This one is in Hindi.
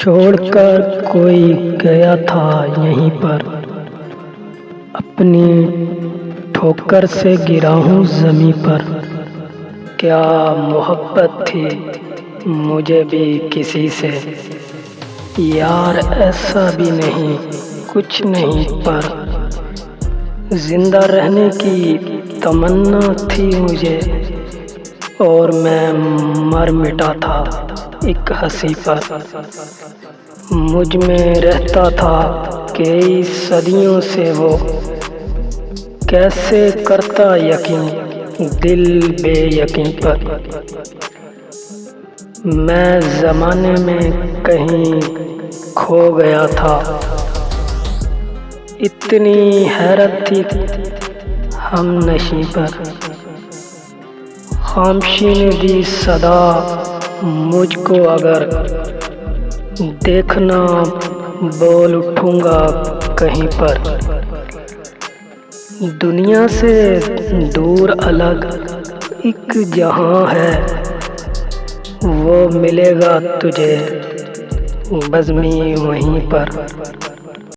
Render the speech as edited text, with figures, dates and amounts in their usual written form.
छोड़कर कोई गया था यहीं पर, अपनी ठोकर से गिरा हूँ ज़मीं पर। क्या मोहब्बत थी मुझे भी किसी से, यार ऐसा भी नहीं कुछ नहीं, पर जिंदा रहने की तमन्ना थी मुझे, और मैं मर मिटा था एक हंसी पर। मुझ में रहता था कई सदियों से वो, कैसे करता यकीन दिल बेयकीन पर। मैं ज़माने में कहीं खो गया था, इतनी हैरत थी हम नशी पर। खामोशी ने दी सदा मुझको, अगर देखना बोल उठूंगा कहीं पर। दुनिया से दूर अलग एक जहां है, वो मिलेगा तुझे बज़्मी वहीं पर।